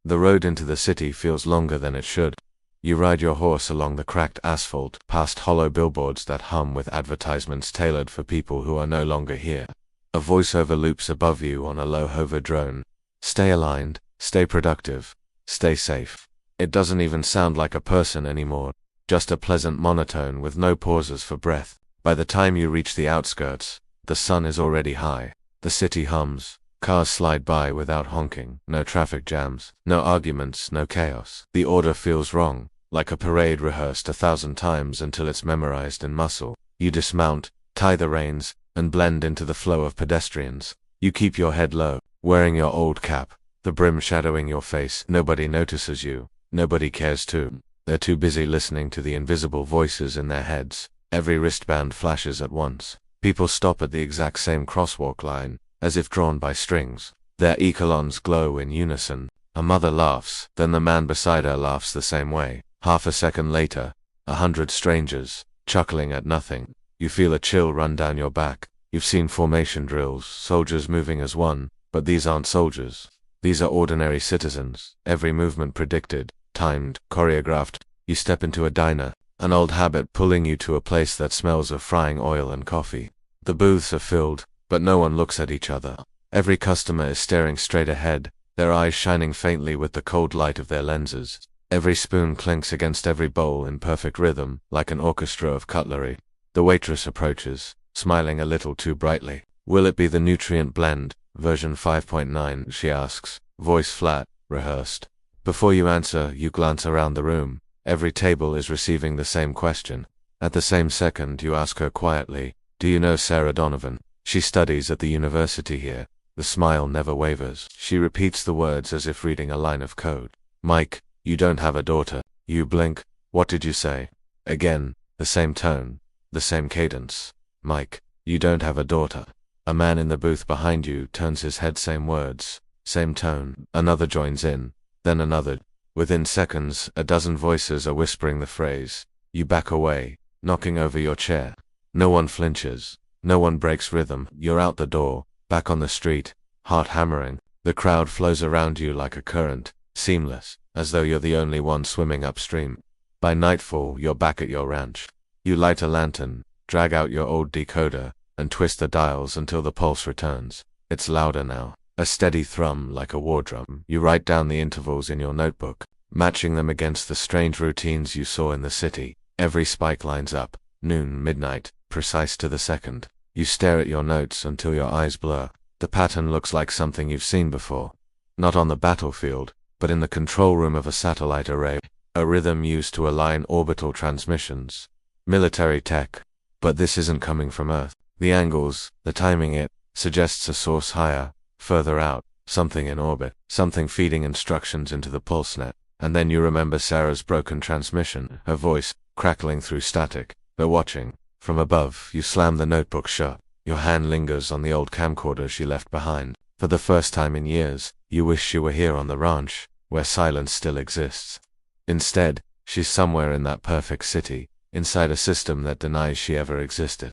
The road into the city feels longer than it should. You ride your horse along the cracked asphalt, past hollow billboards that hum with advertisements tailored for people who are no longer here. A voiceover loops above you on a low hover drone. Stay aligned, stay productive, stay safe. It doesn't even sound like a person anymore, just a pleasant monotone with no pauses for breath. By the time you reach the outskirts, the sun is already high. The city hums. Cars slide by without honking, no traffic jams, no arguments, no chaos. The order feels wrong, like a parade rehearsed 1,000 times until it's memorized in muscle. You dismount, tie the reins, and blend into the flow of pedestrians. You keep your head low, wearing your old cap, the brim shadowing your face. Nobody notices you, nobody cares to. They're too busy listening to the invisible voices in their heads. Every wristband flashes at once. People stop at the exact same crosswalk line, as if drawn by strings. Their echelons glow in unison. A mother laughs, then the man beside her laughs the same way. Half a second later, 100 strangers, chuckling at nothing. You feel a chill run down your back. You've seen formation drills, soldiers moving as one, but these aren't soldiers. These are ordinary citizens, every movement predicted, timed, choreographed. You step into a diner, an old habit pulling you to a place that smells of frying oil and coffee. The booths are filled, but no one looks at each other. Every customer is staring straight ahead, their eyes shining faintly with the cold light of their lenses. Every spoon clinks against every bowl in perfect rhythm, like an orchestra of cutlery. The waitress approaches, smiling a little too brightly. "Will it be the nutrient blend, version 5.9, she asks, voice flat, rehearsed. Before you answer, you glance around the room. Every table is receiving the same question. At the same second, you ask her quietly, "Do you know Sarah Donovan? She studies at the university here." The smile never wavers. She repeats the words as if reading a line of code. "Mike, you don't have a daughter." You blink. "What did you say?" Again, the same tone, the same cadence. "Mike, you don't have a daughter." A man in the booth behind you turns his head, same words, same tone. Another joins in, then another. Within seconds, a dozen voices are whispering the phrase. You back away, knocking over your chair. No one flinches. No one breaks rhythm. You're out the door, back on the street, heart hammering. The crowd flows around you like a current, seamless, as though you're the only one swimming upstream. By nightfall, you're back at your ranch. You light a lantern, drag out your old decoder, and twist the dials until the pulse returns. It's louder now, a steady thrum like a war drum. You write down the intervals in your notebook, matching them against the strange routines you saw in the city. Every spike lines up, noon, midnight, precise to the second. You stare at your notes until your eyes blur. The pattern looks like something you've seen before. Not on the battlefield, but in the control room of a satellite array. A rhythm used to align orbital transmissions. Military tech. But this isn't coming from Earth. The angles, the timing, it suggests a source higher, further out, something in orbit, something feeding instructions into the pulse net. And then you remember Sarah's broken transmission, her voice crackling through static. They're watching. From above, you slam the notebook shut. Your hand lingers on the old camcorder she left behind. For the first time in years, you wish she were here on the ranch, where silence still exists. Instead, she's somewhere in that perfect city, inside a system that denies she ever existed.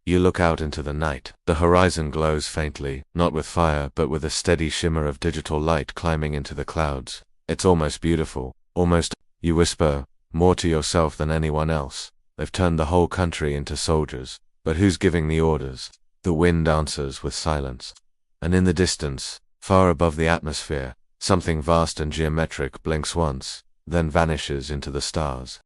You look out into the night. The horizon glows faintly, not with fire, but with a steady shimmer of digital light climbing into the clouds. It's almost beautiful, almost, you whisper, more to yourself than anyone else. They've turned the whole country into soldiers. But who's giving the orders? The wind answers with silence. And in the distance, far above the atmosphere, something vast and geometric blinks once, then vanishes into the stars.